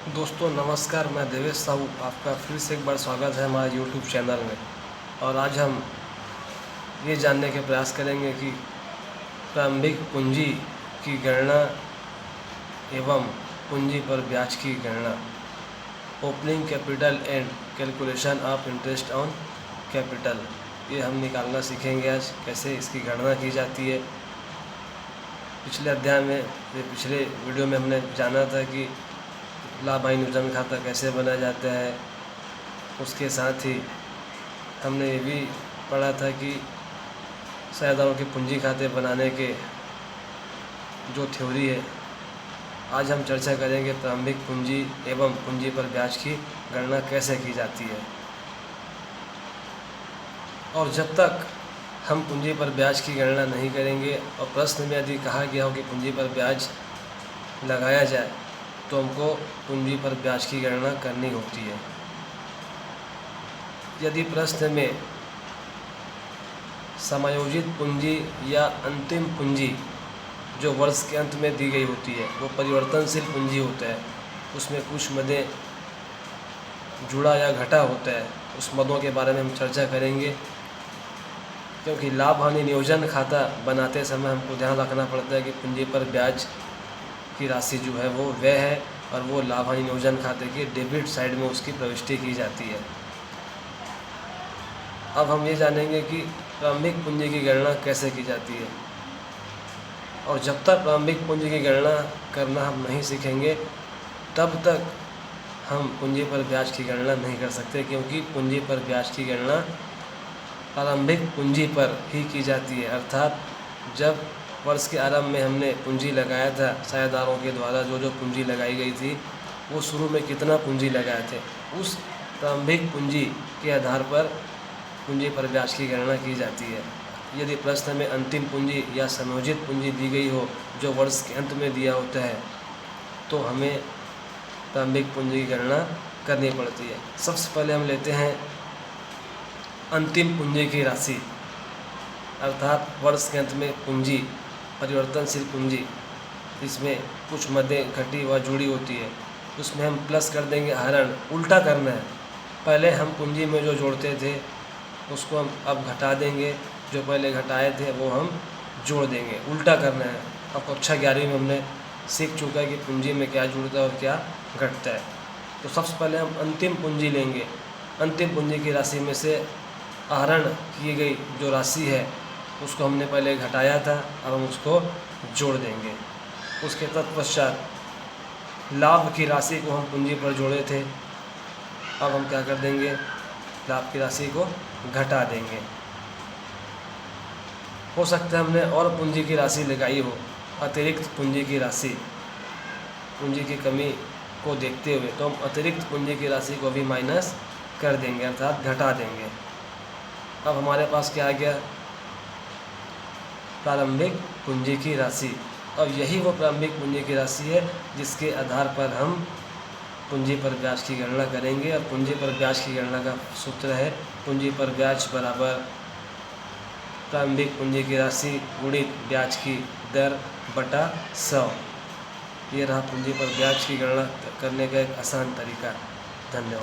दोस्तों नमस्कार, मैं देवेश साहू आपका फिर से एक बार स्वागत है हमारे YouTube चैनल में। और आज हम ये जानने के प्रयास करेंगे कि प्रारंभिक पूंजी की गणना एवं पूंजी पर ब्याज की गणना, opening capital and calculation of interest on capital, ये हम निकालना सीखेंगे आज, कैसे इसकी गणना की जाती है। पिछले अध्याय में, पिछले वीडियो में हमने जाना था कि लाभ हानि न्यूनतम खाता कैसे बनाया जाता है। उसके साथ ही हमने ये भी पढ़ा था कि शेयरधारकों के पूंजी खाते बनाने के जो थ्योरी है, आज हम चर्चा करेंगे प्रारंभिक पूंजी एवं पूंजी पर ब्याज की गणना कैसे की जाती है। और जब तक हम पूंजी पर ब्याज की गणना नहीं करेंगे और प्रश्न में यदि कहा गया हो कि पूंजी पर ब्याज लगाया जाए तो हमको पूंजी पर ब्याज की गणना करनी होती है। यदि प्रश्न में समायोजित पूंजी या अंतिम पूंजी जो वर्ष के अंत में दी गई होती है वो परिवर्तनशील पूंजी होता है, उसमें कुछ मदें जुड़ा या घटा होता है, उस मदों के बारे में हम चर्चा करेंगे। क्योंकि लाभ हानि नियोजन खाता बनाते समय हमको ध्यान रखना पड़ता है कि पूंजी पर ब्याज की राशि जो है वो व्यय है और वो लाभ हानि नियोजन खाते के डेबिट साइड में उसकी प्रविष्टि की जाती है। अब हम ये जानेंगे कि प्रारंभिक पूंजी की गणना कैसे की जाती है। और जब तक प्रारंभिक पूंजी की गणना करना हम नहीं सीखेंगे तब तक हम पूंजी पर ब्याज की गणना नहीं कर सकते, क्योंकि पूंजी पर ब्याज की गणना प्रारंभिक पूंजी पर ही की जाती है। अर्थात जब वर्ष के आरंभ में हमने पूंजी लगाया था, शेयरधारकों के द्वारा जो पूंजी लगाई गई थी वो शुरू में कितना पूंजी लगाए थे, उस प्रारंभिक पूंजी के आधार पर पूंजी पर ब्याज की गणना की जाती है। यदि प्रश्न में अंतिम पूंजी या संयोजित पूंजी दी गई हो जो वर्ष के अंत में दिया होता है तो हमें प्रारंभिक पूंजी की गणना करनी पड़ती है। सबसे पहले हम लेते हैं अंतिम पूंजी की राशि, अर्थात वर्ष के अंत में पूंजी, परिवर्तनशील पूंजी, इसमें कुछ मदें घटी व जुड़ी होती है, उसमें हम प्लस कर देंगे आहरण। उल्टा करना है, पहले हम पूंजी में जो जोड़ते थे उसको हम अब घटा देंगे, जो पहले घटाए थे वो हम जोड़ देंगे, उल्टा करना है। अब कक्षा 11वीं में हमने सीख चुका है कि पूंजी में क्या जुड़ता है और क्या घटता है। तो सबसे पहले हम अंतिम पूंजी लेंगे, अंतिम पूंजी की राशि में से आहरण की गई जो राशि है उसको हमने पहले घटाया था, अब हम उसको जोड़ देंगे। उसके तत्पश्चात लाभ की राशि को हम पूंजी पर जोड़े थे, अब हम क्या कर देंगे, लाभ की राशि को घटा देंगे। हो सकता है हमने और पूंजी की राशि लगाई हो, अतिरिक्त पूंजी की राशि, पूंजी की कमी को देखते हुए, तो हम अतिरिक्त पूंजी की राशि को भी माइनस कर देंगे, अर्थात घटा देंगे। अब हमारे पास क्या आ गया, प्रारंभिक पूंजी की राशि। और यही वो प्रारंभिक पूंजी की राशि है जिसके आधार पर हम पूंजी पर ब्याज की गणना करेंगे। और पूंजी पर ब्याज की गणना का सूत्र है पूंजी पर ब्याज बराबर प्रारंभिक पूंजी की राशि गुणित ब्याज की दर बटा 100। ये रहा पूंजी पर ब्याज की गणना करने का एक आसान तरीका। धन्यवाद।